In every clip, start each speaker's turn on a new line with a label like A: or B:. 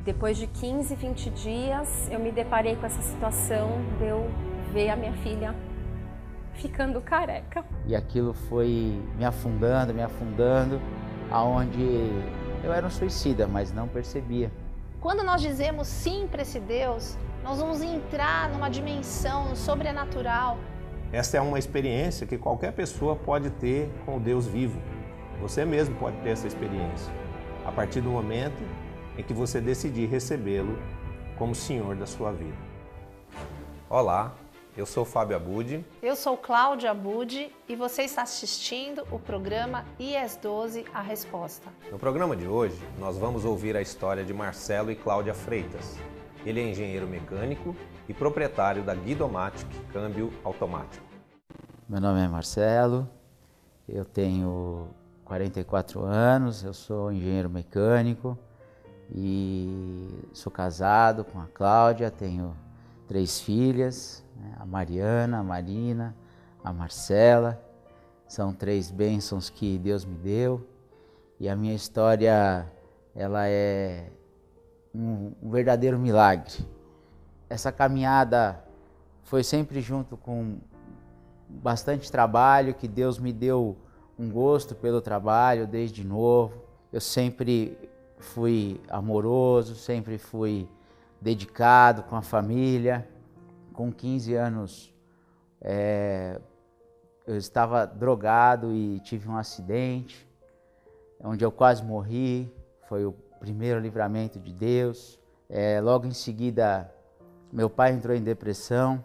A: Depois de 15, 20 dias, eu me deparei com essa situação de eu ver a minha filha ficando careca.
B: E aquilo foi me afundando, aonde eu era um suicida, mas não percebia.
C: Quando nós dizemos sim para esse Deus, nós vamos entrar numa dimensão sobrenatural.
D: Esta é uma experiência que qualquer pessoa pode ter com o Deus vivo. Você mesmo pode ter essa experiência, a partir do momento em que você decidir recebê-lo como Senhor da sua vida. Olá, eu sou Fábio Abud.
C: Eu sou Cláudia Abud e você está assistindo o programa IES 12, A Resposta.
D: No programa de hoje, nós vamos ouvir a história de Marcelo e Cláudia Freitas. Ele é engenheiro mecânico e proprietário da Guidomatic Câmbio Automático.
B: Meu nome é Marcelo, eu tenho 44 anos, eu sou engenheiro mecânico e sou casado com a Cláudia, tenho 3 filhas, né? A Mariana, a Marina, a Marcela. São 3 bênçãos que Deus me deu e a minha história ela é um verdadeiro milagre. Essa caminhada foi sempre junto com bastante trabalho, que Deus me deu um gosto pelo trabalho desde novo. Eu sempre fui amoroso, sempre fui dedicado com a família. Com 15 anos eu estava drogado e tive um acidente, onde eu quase morri. Foi o primeiro livramento de Deus. Logo em seguida, meu pai entrou em depressão,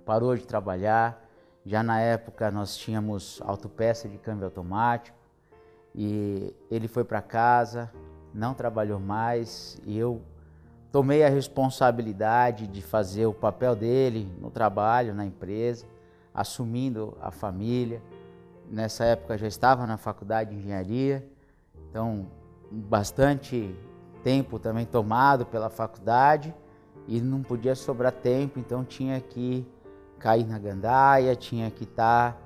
B: parou de trabalhar. Já na época nós tínhamos autopeça de câmbio automático e ele foi para casa, não trabalhou mais e eu tomei a responsabilidade de fazer o papel dele no trabalho, na empresa, assumindo a família. Nessa época já estava na faculdade de engenharia, então bastante tempo também tomado pela faculdade e não podia sobrar tempo, então tinha que cair na gandaia, tinha que estar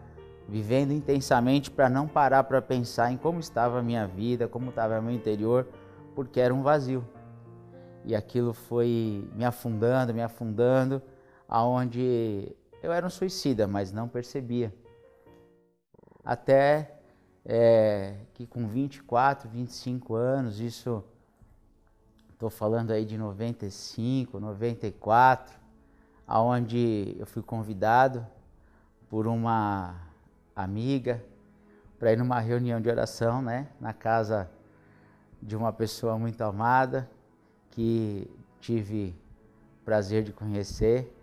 B: vivendo intensamente para não parar para pensar em como estava a minha vida, como estava o meu interior, porque era um vazio. E aquilo foi me afundando, aonde eu era um suicida, mas não percebia. Até que com 24, 25 anos, isso estou falando aí de 95, 94, aonde eu fui convidado por uma amiga para ir numa reunião de oração, né, na casa de uma pessoa muito amada, que tive prazer de conhecer,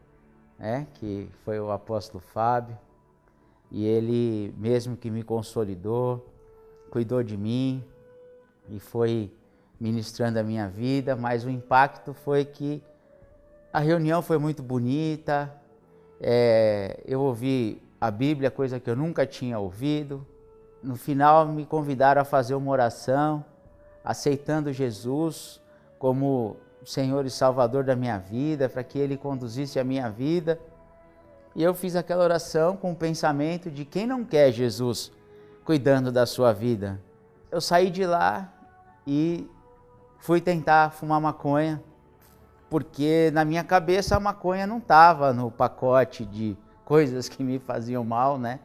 B: né, que foi o apóstolo Fábio, e ele mesmo que me consolidou, cuidou de mim e foi ministrando a minha vida, mas o impacto foi que a reunião foi muito bonita, eu ouvi a Bíblia, coisa que eu nunca tinha ouvido. No final me convidaram a fazer uma oração, aceitando Jesus como Senhor e Salvador da minha vida, para que Ele conduzisse a minha vida. E eu fiz aquela oração com o pensamento de quem não quer Jesus cuidando da sua vida. Eu saí de lá e fui tentar fumar maconha, porque na minha cabeça a maconha não estava no pacote de coisas que me faziam mal, né?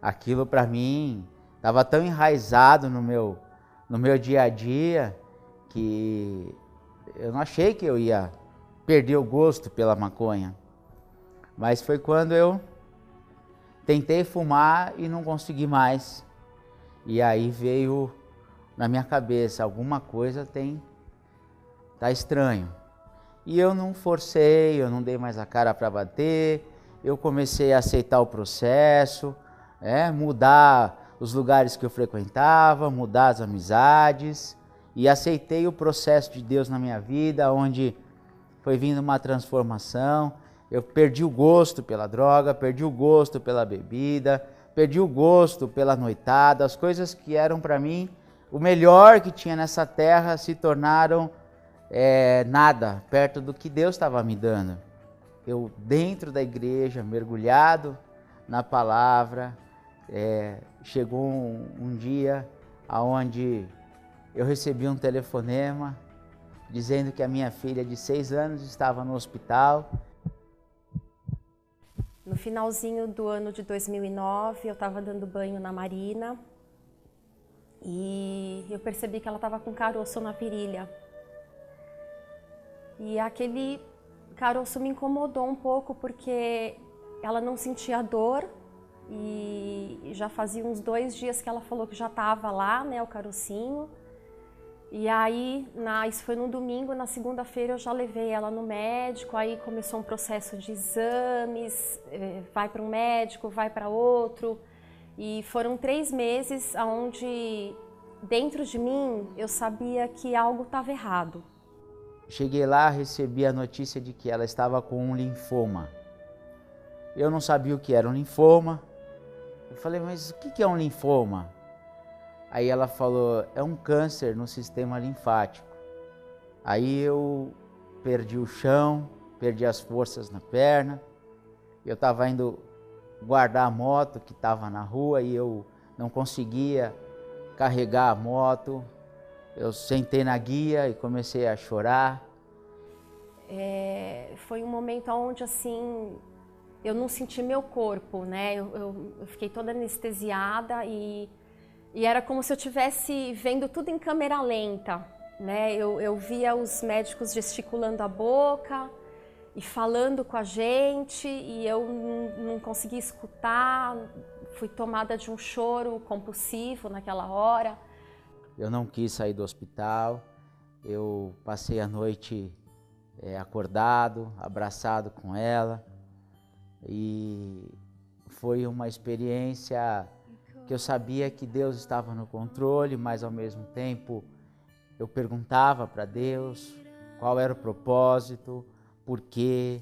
B: Aquilo para mim estava tão enraizado no meu dia a dia que eu não achei que eu ia perder o gosto pela maconha. Mas foi quando eu tentei fumar e não consegui mais. E aí veio na minha cabeça, alguma coisa tá estranho. E eu não forcei, eu não dei mais a cara para bater, eu comecei a aceitar o processo, mudar os lugares que eu frequentava, mudar as amizades, e aceitei o processo de Deus na minha vida, onde foi vindo uma transformação. Eu perdi o gosto pela droga, perdi o gosto pela bebida, perdi o gosto pela noitada. As coisas que eram para mim o melhor que tinha nessa terra se tornaram nada perto do que Deus estava me dando. Eu dentro da igreja, mergulhado na palavra, chegou um dia onde eu recebi um telefonema dizendo que a minha filha de 6 anos estava no hospital.
A: No finalzinho do ano de 2009, eu estava dando banho na Marina e eu percebi que ela estava com caroço na virilha. E aquele caroço me incomodou um pouco porque ela não sentia dor e já fazia uns 2 dias que ela falou que já estava lá, né, o carocinho. E aí, isso foi no domingo, na segunda-feira eu já levei ela no médico, aí começou um processo de exames, vai para um médico, vai para outro. E foram 3 meses onde, dentro de mim, eu sabia que algo estava errado.
B: Cheguei lá, recebi a notícia de que ela estava com um linfoma. Eu não sabia o que era um linfoma. Eu falei, mas o que é um linfoma? Aí ela falou, é um câncer no sistema linfático. Aí eu perdi o chão, perdi as forças na perna. Eu estava indo guardar a moto que estava na rua e eu não conseguia carregar a moto. Eu sentei na guia e comecei a chorar.
A: Foi um momento onde assim, eu não senti meu corpo, né? Eu fiquei toda anestesiada e era como se eu estivesse vendo tudo em câmera lenta, né? Eu via os médicos gesticulando a boca e falando com a gente e eu não conseguia escutar. Fui tomada de um choro compulsivo naquela hora.
B: Eu não quis sair do hospital, eu passei a noite acordado, abraçado com ela e foi uma experiência que eu sabia que Deus estava no controle, mas ao mesmo tempo eu perguntava para Deus qual era o propósito, por quê,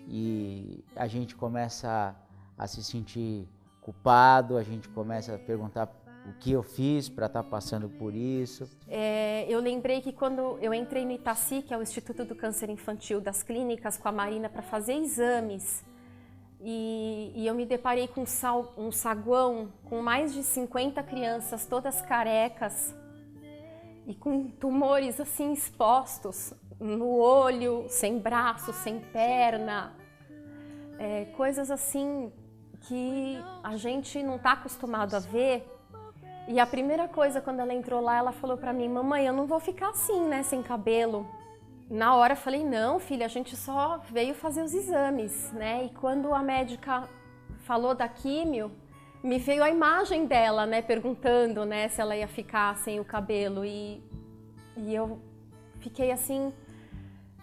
B: e a gente começa a se sentir culpado, a gente começa a perguntar o que eu fiz para estar passando por isso.
A: Eu lembrei que quando eu entrei no Itaci, que é o Instituto do Câncer Infantil das Clínicas, com a Marina para fazer exames, e eu me deparei com um saguão com mais de 50 crianças, todas carecas, e com tumores assim expostos no olho, sem braço, sem perna, coisas assim que a gente não está acostumado a ver. E a primeira coisa, quando ela entrou lá, ela falou para mim, mamãe, eu não vou ficar assim, né, sem cabelo. Na hora eu falei, não, filha, a gente só veio fazer os exames, né? E quando a médica falou da químio, me veio a imagem dela, né, perguntando, né, se ela ia ficar sem o cabelo. E eu fiquei assim,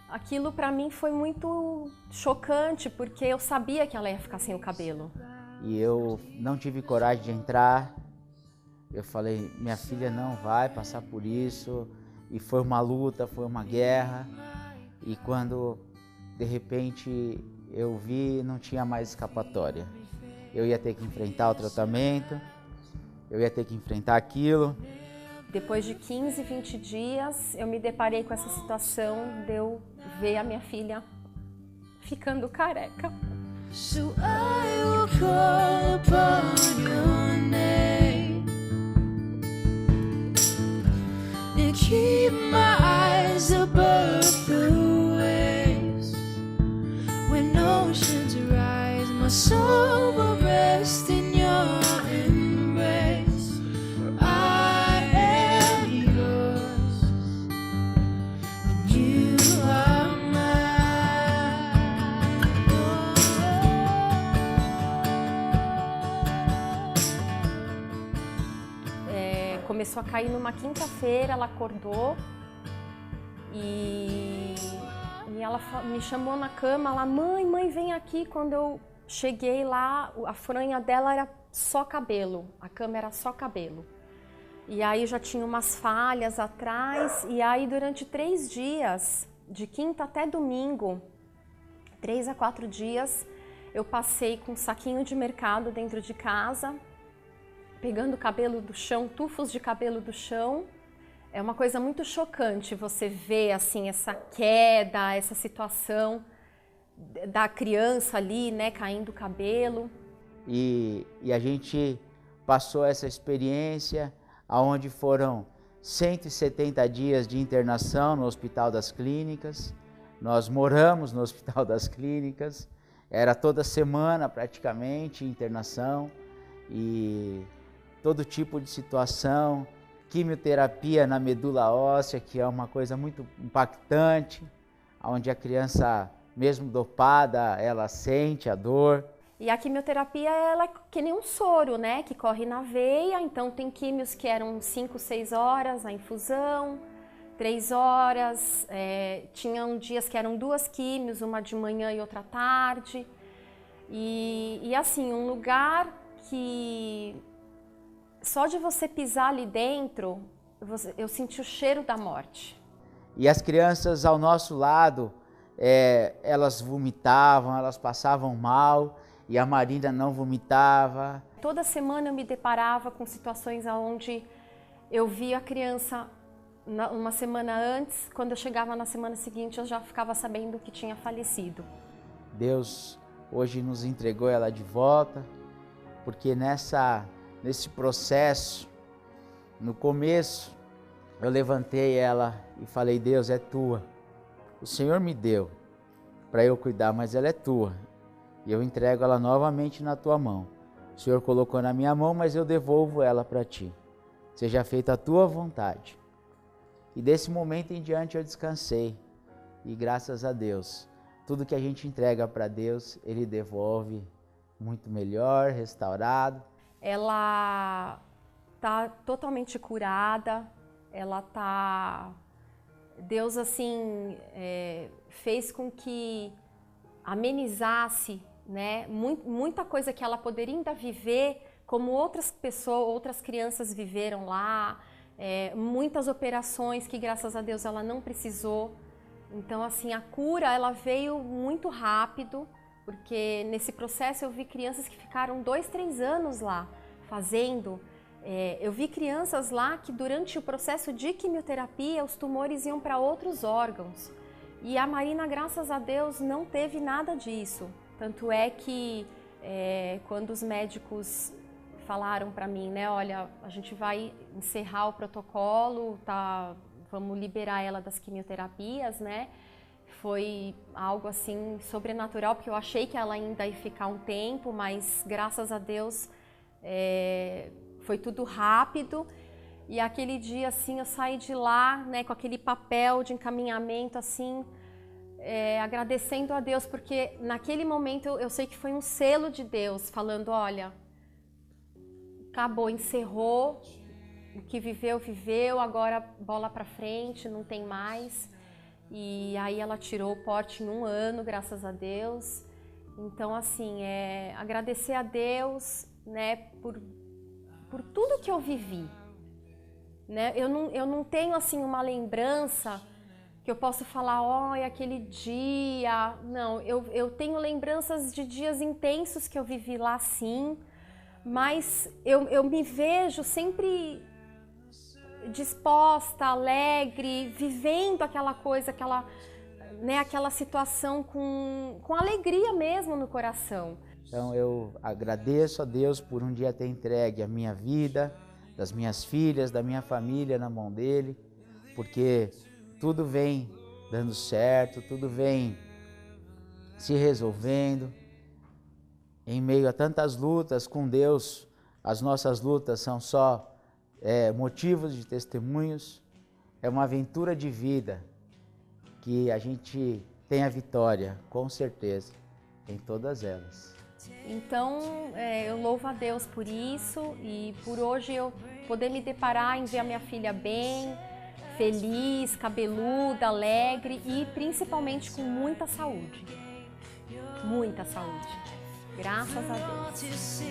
A: aquilo para mim foi muito chocante, porque eu sabia que ela ia ficar sem o cabelo.
B: E eu não tive coragem de entrar. Eu falei, minha filha não vai passar por isso. E foi uma luta, foi uma guerra. E quando, de repente, eu vi, não tinha mais escapatória. Eu ia ter que enfrentar o tratamento, eu ia ter que enfrentar aquilo.
A: Depois de 15, 20 dias, eu me deparei com essa situação de eu ver a minha filha ficando careca.
E: So I will call upon your name and keep my eyes above the waves. When oceans rise, my soul will rest in your embrace. For I am yours and you are
A: Começou a cair numa quinta-feira, ela acordou e ela me chamou na cama, ela, mãe, vem aqui. Quando eu cheguei lá, a fronha dela era só cabelo, a cama era só cabelo. E aí já tinha umas falhas atrás, e aí durante 3 dias, de quinta até domingo, 3 a 4 dias, eu passei com um saquinho de mercado dentro de casa, pegando cabelo do chão, tufos de cabelo do chão. É uma coisa muito chocante você ver assim essa queda, essa situação da criança ali, né, caindo o cabelo.
B: E a gente passou essa experiência, aonde foram 170 dias de internação no Hospital das Clínicas. Nós moramos no Hospital das Clínicas, era toda semana praticamente internação e todo tipo de situação, quimioterapia na medula óssea, que é uma coisa muito impactante, onde a criança, mesmo dopada, ela sente a dor.
A: E a quimioterapia, ela é que nem um soro, né, que corre na veia, então tem químios que eram 5, 6 horas a infusão, 3 horas, tinham dias que eram 2 químios, uma de manhã e outra à tarde. E assim, um lugar que só de você pisar ali dentro, eu senti o cheiro da morte.
B: E as crianças ao nosso lado, elas vomitavam, elas passavam mal, e a Marina não vomitava.
A: Toda semana eu me deparava com situações onde eu via a criança uma semana antes, quando eu chegava na semana seguinte eu já ficava sabendo que tinha falecido.
B: Deus hoje nos entregou ela de volta, porque nesse processo, no começo, eu levantei ela e falei: Deus, é tua. O Senhor me deu para eu cuidar, mas ela é tua. E eu entrego ela novamente na tua mão. O Senhor colocou na minha mão, mas eu devolvo ela para ti. Seja feita a tua vontade. E desse momento em diante eu descansei. E graças a Deus, tudo que a gente entrega para Deus, Ele devolve muito melhor, restaurado.
A: Ela está totalmente curada, ela está... Deus, assim, fez com que amenizasse, né, muita coisa que ela poderia ainda viver, como outras pessoas, outras crianças viveram lá, muitas operações que, graças a Deus, ela não precisou. Então, assim, a cura, ela veio muito rápido, porque nesse processo eu vi crianças que ficaram 2, 3 anos lá fazendo. Eu vi crianças lá que durante o processo de quimioterapia os tumores iam para outros órgãos. E a Marina, graças a Deus, não teve nada disso. Tanto é que quando os médicos falaram para mim, né, olha, a gente vai encerrar o protocolo, tá, vamos liberar ela das quimioterapias, né? Foi algo assim sobrenatural, porque eu achei que ela ainda ia ficar um tempo, mas graças a Deus foi tudo rápido. E aquele dia, assim, eu saí de lá, né, com aquele papel de encaminhamento, assim, agradecendo a Deus, porque naquele momento eu sei que foi um selo de Deus, falando, olha, acabou, encerrou, o que viveu, viveu, agora bola pra frente, não tem mais. E aí ela tirou o porte em 1 ano, graças a Deus. Então, assim, agradecer a Deus, né, por tudo que eu vivi. Né? Eu não tenho, assim, uma lembrança que eu possa falar, olha, aquele dia. Não, eu tenho lembranças de dias intensos que eu vivi lá, sim, mas eu me vejo sempre disposta, alegre, vivendo aquela coisa, aquela situação com alegria mesmo no coração.
B: Então eu agradeço a Deus por um dia ter entregue a minha vida, das minhas filhas, da minha família na mão dele, porque tudo vem dando certo, tudo vem se resolvendo. Em meio a tantas lutas com Deus, as nossas lutas são só motivos de testemunhos, é uma aventura de vida que a gente tem a vitória, com certeza, em todas elas.
A: Então, eu louvo a Deus por isso e por hoje eu poder me deparar em ver a minha filha bem, feliz, cabeluda, alegre e principalmente com muita saúde. Muita saúde. Graças a Deus.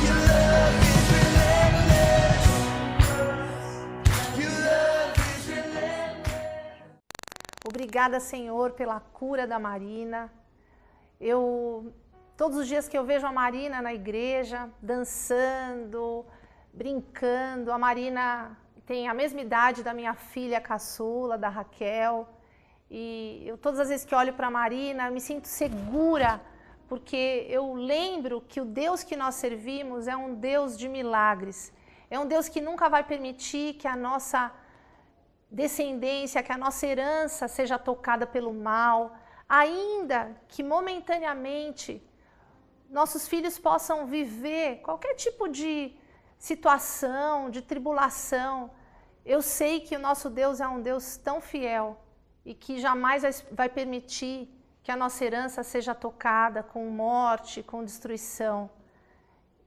E: You
C: Obrigada, Senhor, pela cura da Marina. Todos os dias que eu vejo a Marina na igreja, dançando, brincando, a Marina tem a mesma idade da minha filha caçula, da Raquel, e todas as vezes que olho para a Marina, eu me sinto segura, porque eu lembro que o Deus que nós servimos é um Deus de milagres, é um Deus que nunca vai permitir que a nossa descendência, que a nossa herança seja tocada pelo mal, ainda que momentaneamente nossos filhos possam viver qualquer tipo de situação, de tribulação. Eu sei que o nosso Deus é um Deus tão fiel e que jamais vai permitir que a nossa herança seja tocada com morte, com destruição.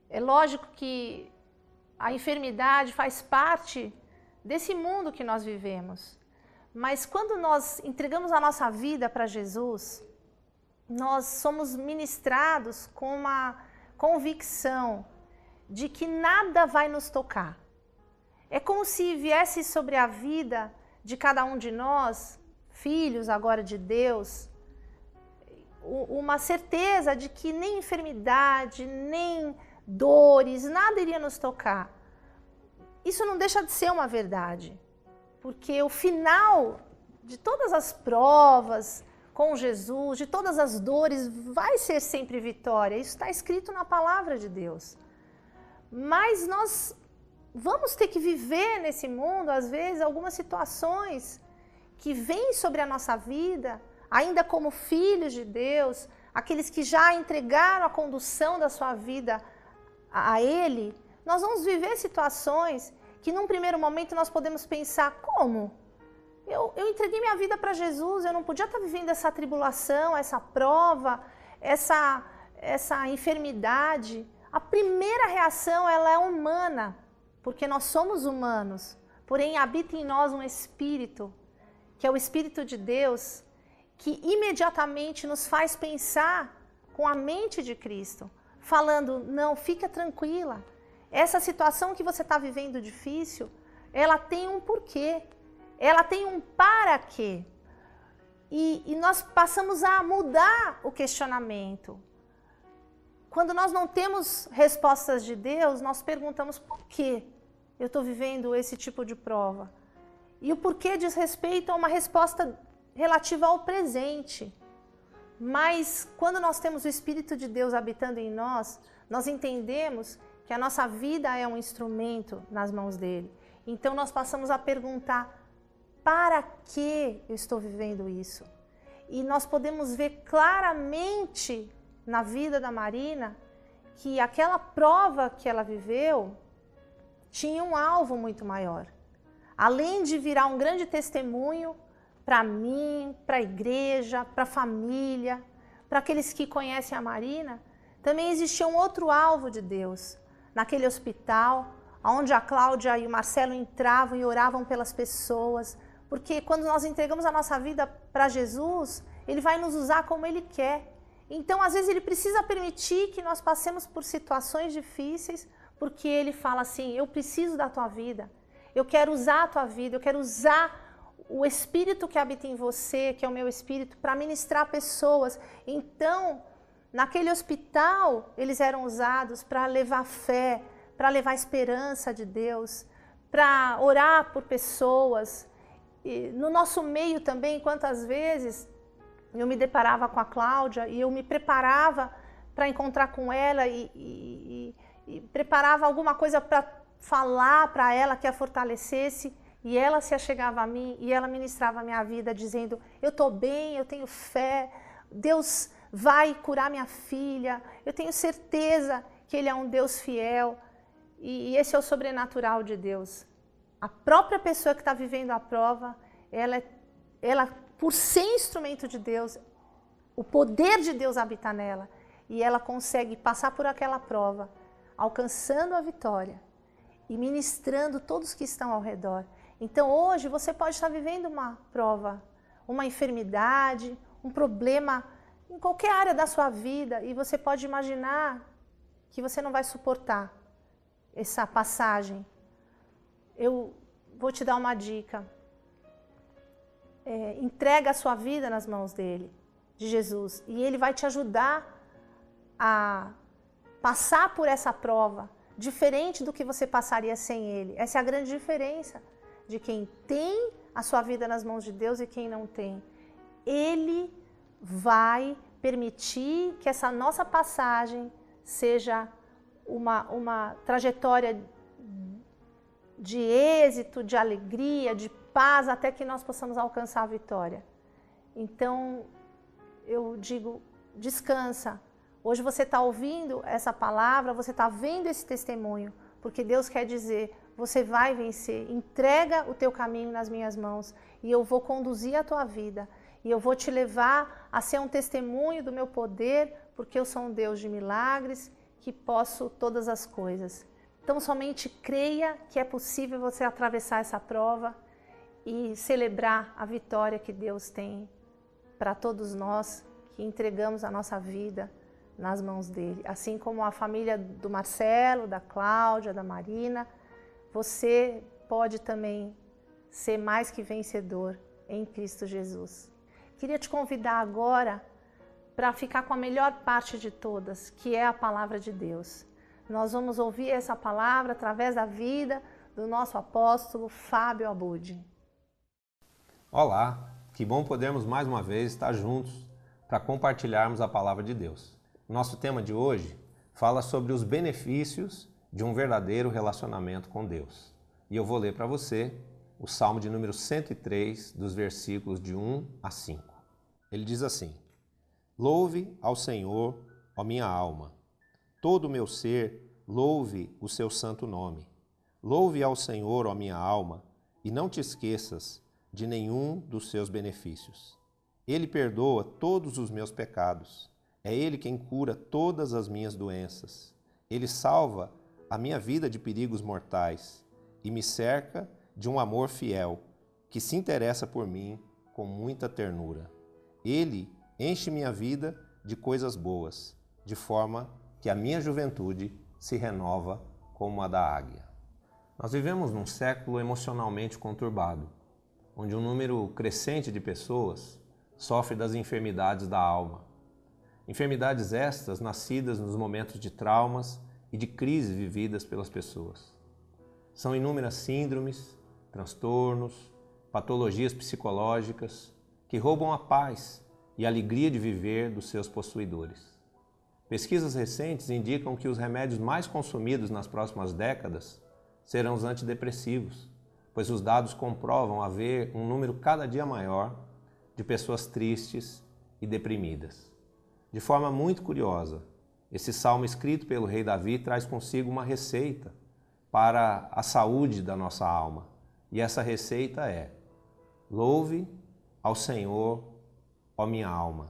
C: É lógico que a enfermidade faz parte desse mundo que nós vivemos. Mas quando nós entregamos a nossa vida para Jesus, nós somos ministrados com uma convicção de que nada vai nos tocar. É como se viesse sobre a vida de cada um de nós, filhos agora de Deus, uma certeza de que nem enfermidade, nem dores, nada iria nos tocar. Isso não deixa de ser uma verdade, porque o final de todas as provas com Jesus, de todas as dores, vai ser sempre vitória. Isso está escrito na palavra de Deus. Mas nós vamos ter que viver nesse mundo, às vezes, algumas situações que vêm sobre a nossa vida, ainda como filhos de Deus, aqueles que já entregaram a condução da sua vida a Ele. Nós vamos viver situações que num primeiro momento nós podemos pensar, como? Eu entreguei minha vida para Jesus, eu não podia estar vivendo essa tribulação, essa prova, essa enfermidade. A primeira reação, ela é humana, porque nós somos humanos, porém habita em nós um Espírito, que é o Espírito de Deus, que imediatamente nos faz pensar com a mente de Cristo, falando, não, fica tranquila, essa situação que você está vivendo difícil, ela tem um porquê, ela tem um para quê. E nós passamos a mudar o questionamento. Quando nós não temos respostas de Deus, nós perguntamos por que eu estou vivendo esse tipo de prova. E o porquê diz respeito a uma resposta relativa ao presente. Mas quando nós temos o Espírito de Deus habitando em nós, nós entendemos que a nossa vida é um instrumento nas mãos dele. Então nós passamos a perguntar, para que eu estou vivendo isso? E nós podemos ver claramente na vida da Marina que aquela prova que ela viveu tinha um alvo muito maior. Além de virar um grande testemunho para mim, para a igreja, para a família, para aqueles que conhecem a Marina, também existia um outro alvo de Deus. Naquele hospital, onde a Cláudia e o Marcelo entravam e oravam pelas pessoas, porque quando nós entregamos a nossa vida para Jesus, Ele vai nos usar como Ele quer. Então, às vezes, Ele precisa permitir que nós passemos por situações difíceis, porque Ele fala assim, eu preciso da tua vida, eu quero usar a tua vida, eu quero usar o Espírito que habita em você, que é o meu Espírito, para ministrar pessoas. Então, naquele hospital, eles eram usados para levar fé, para levar esperança de Deus, para orar por pessoas. E no nosso meio também, quantas vezes eu me deparava com a Cláudia e eu me preparava para encontrar com ela e preparava alguma coisa para falar para ela que a fortalecesse, e ela se achegava a mim e ela ministrava a minha vida dizendo, eu estou bem, eu tenho fé, Deus vai curar minha filha, eu tenho certeza que Ele é um Deus fiel, e esse é o sobrenatural de Deus. A própria pessoa que está vivendo a prova, ela, por ser instrumento de Deus, o poder de Deus habita nela, e ela consegue passar por aquela prova, alcançando a vitória e ministrando todos que estão ao redor. Então hoje você pode estar vivendo uma prova, uma enfermidade, um problema em qualquer área da sua vida, e você pode imaginar que você não vai suportar essa passagem. Eu vou te dar uma dica. entrega a sua vida nas mãos dele, de Jesus, e ele vai te ajudar a passar por essa prova, diferente do que você passaria sem ele. Essa é a grande diferença de quem tem a sua vida nas mãos de Deus e quem não tem. Ele vai permitir que essa nossa passagem seja uma trajetória de êxito, de alegria, de paz, até que nós possamos alcançar a vitória. Então, eu digo, descansa. Hoje você está ouvindo essa palavra, você está vendo esse testemunho, porque Deus quer dizer, você vai vencer, entrega o teu caminho nas minhas mãos e eu vou conduzir a tua vida e eu vou te levar a ser um testemunho do meu poder, porque eu sou um Deus de milagres, que posso todas as coisas. Então somente creia que é possível você atravessar essa prova e celebrar a vitória que Deus tem para todos nós que entregamos a nossa vida nas mãos dele. Assim como a família do Marcelo, da Cláudia, da Marina, você pode também ser mais que vencedor em Cristo Jesus. Queria te convidar agora para ficar com a melhor parte de todas, que é a palavra de Deus. Nós vamos ouvir essa palavra através da vida do nosso apóstolo Fábio Abud.
D: Olá, que bom podermos mais uma vez estar juntos para compartilharmos a palavra de Deus. Nosso tema de hoje fala sobre os benefícios de um verdadeiro relacionamento com Deus. E eu vou ler para você o Salmo de número 103, dos versículos de 1 a 5. Ele diz assim: Louve ao Senhor, ó minha alma. Todo o meu ser, louve o seu santo nome. Louve ao Senhor, ó minha alma, e não te esqueças de nenhum dos seus benefícios. Ele perdoa todos os meus pecados. É Ele quem cura todas as minhas doenças. Ele salva a minha vida de perigos mortais e me cerca de um amor fiel, que se interessa por mim com muita ternura. Ele enche minha vida de coisas boas, de forma que a minha juventude se renova como a da águia. Nós vivemos num século emocionalmente conturbado, onde um número crescente de pessoas sofre das enfermidades da alma. Enfermidades estas nascidas nos momentos de traumas e de crises vividas pelas pessoas. São inúmeras síndromes, transtornos, patologias psicológicas que roubam a paz e a alegria de viver dos seus possuidores. Pesquisas recentes indicam que os remédios mais consumidos nas próximas décadas serão os antidepressivos, pois os dados comprovam haver um número cada dia maior de pessoas tristes e deprimidas. De forma muito curiosa, esse salmo escrito pelo rei Davi traz consigo uma receita para a saúde da nossa alma. E essa receita é: louve ao Senhor, ó minha alma,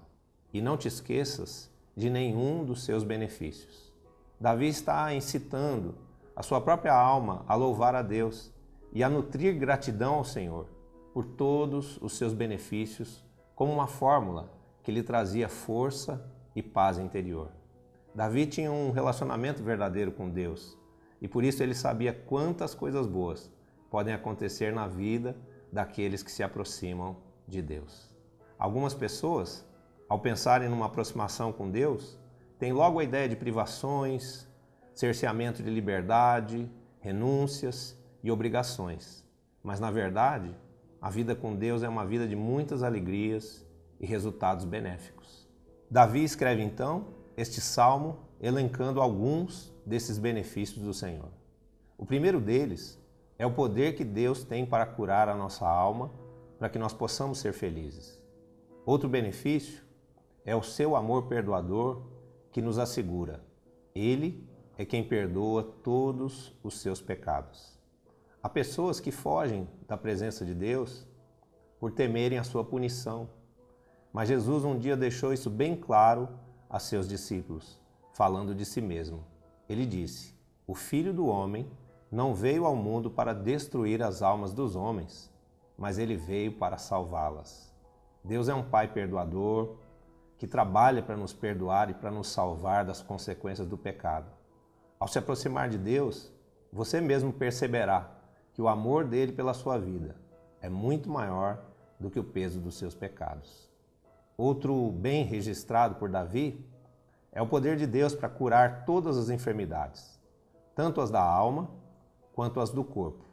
D: e não te esqueças de nenhum dos seus benefícios. Davi está incitando a sua própria alma a louvar a Deus e a nutrir gratidão ao Senhor por todos os seus benefícios, como uma fórmula que lhe trazia força e paz interior. Davi tinha um relacionamento verdadeiro com Deus e por isso ele sabia quantas coisas boas podem acontecer na vida daqueles que se aproximam de Deus. Algumas pessoas, ao pensarem numa aproximação com Deus, têm logo a ideia de privações, cerceamento de liberdade, renúncias e obrigações. Mas, na verdade, a vida com Deus é uma vida de muitas alegrias e resultados benéficos. Davi escreve, então, este salmo elencando alguns desses benefícios do Senhor. O primeiro deles é o poder que Deus tem para curar a nossa alma, para que nós possamos ser felizes. Outro benefício é o seu amor perdoador que nos assegura. Ele é quem perdoa todos os seus pecados. Há pessoas que fogem da presença de Deus por temerem a sua punição. Mas Jesus um dia deixou isso bem claro a seus discípulos, falando de si mesmo. Ele disse: o Filho do Homem não veio ao mundo para destruir as almas dos homens, mas ele veio para salvá-las. Deus é um Pai perdoador, que trabalha para nos perdoar e para nos salvar das consequências do pecado. Ao se aproximar de Deus, você mesmo perceberá que o amor dele pela sua vida é muito maior do que o peso dos seus pecados. Outro bem registrado por Davi é o poder de Deus para curar todas as enfermidades, tanto as da alma quanto as do corpo.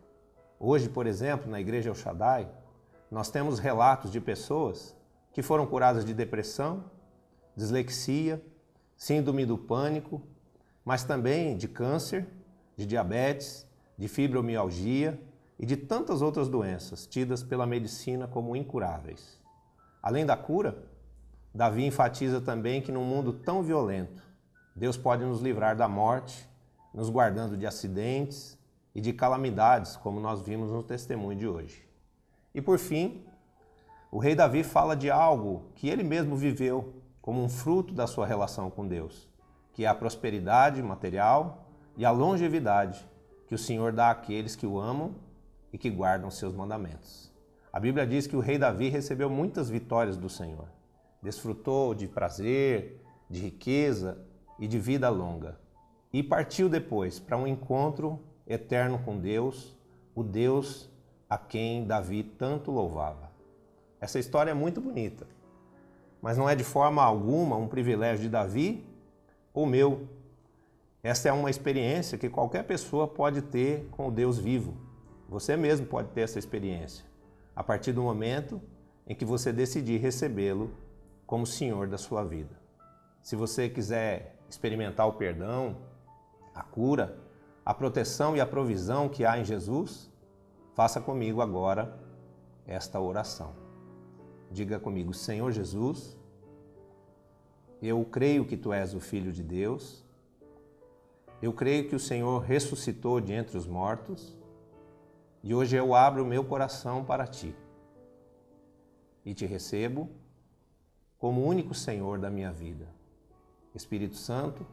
D: Hoje, por exemplo, na Igreja El Shaddai, nós temos relatos de pessoas que foram curadas de depressão, dislexia, síndrome do pânico, mas também de câncer, de diabetes, de fibromialgia e de tantas outras doenças tidas pela medicina como incuráveis. Além da cura, Davi enfatiza também que num mundo tão violento, Deus pode nos livrar da morte, nos guardando de acidentes e de calamidades, como nós vimos no testemunho de hoje. E por fim, o rei Davi fala de algo que ele mesmo viveu como um fruto da sua relação com Deus, que é a prosperidade material e a longevidade que o Senhor dá àqueles que o amam e que guardam seus mandamentos. A Bíblia diz que o rei Davi recebeu muitas vitórias do Senhor, desfrutou de prazer, de riqueza e de vida longa, e partiu depois para um encontro eterno com Deus, o Deus a quem Davi tanto louvava. Essa história é muito bonita, mas não é de forma alguma um privilégio de Davi ou meu. Essa é uma experiência que qualquer pessoa pode ter com o Deus vivo. Você mesmo pode ter essa experiência, a partir do momento em que você decidir recebê-lo como Senhor da sua vida. Se você quiser experimentar o perdão, a cura, a proteção e a provisão que há em Jesus, faça comigo agora esta oração. Diga comigo: Senhor Jesus, eu creio que Tu és o Filho de Deus, eu creio que o Senhor ressuscitou de entre os mortos e hoje eu abro o meu coração para Ti e Te recebo como o único Senhor da minha vida. Espírito Santo,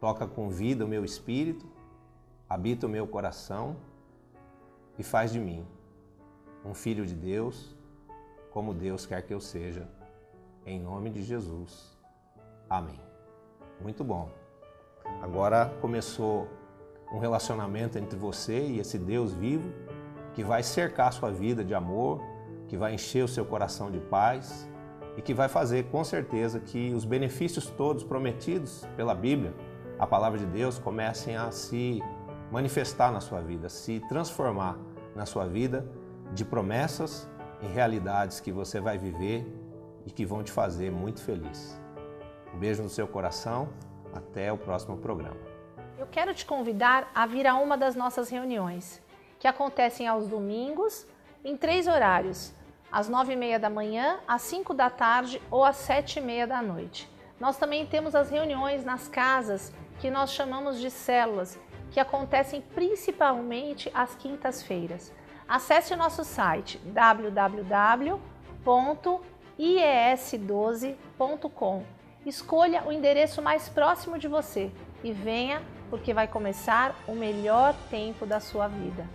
D: toca com vida o meu espírito, habita o meu coração e faz de mim um filho de Deus, como Deus quer que eu seja, em nome de Jesus. Amém. Muito bom. Agora começou um relacionamento entre você e esse Deus vivo, que vai cercar a sua vida de amor, que vai encher o seu coração de paz e que vai fazer com certeza que os benefícios todos prometidos pela Bíblia, a palavra de Deus, comecem a se manifestar na sua vida, se transformar na sua vida de promessas em realidades que você vai viver e que vão te fazer muito feliz. Um beijo no seu coração, até o próximo programa.
C: Eu quero te convidar a vir a uma das nossas reuniões, que acontecem aos domingos, em 3 horários, às 9h30 da manhã, às 5 da tarde ou às 7h30 da noite. Nós também temos as reuniões nas casas, que nós chamamos de células, que acontecem principalmente às quintas-feiras. Acesse o nosso site www.ies12.com. Escolha o endereço mais próximo de você e venha, porque vai começar o melhor tempo da sua vida.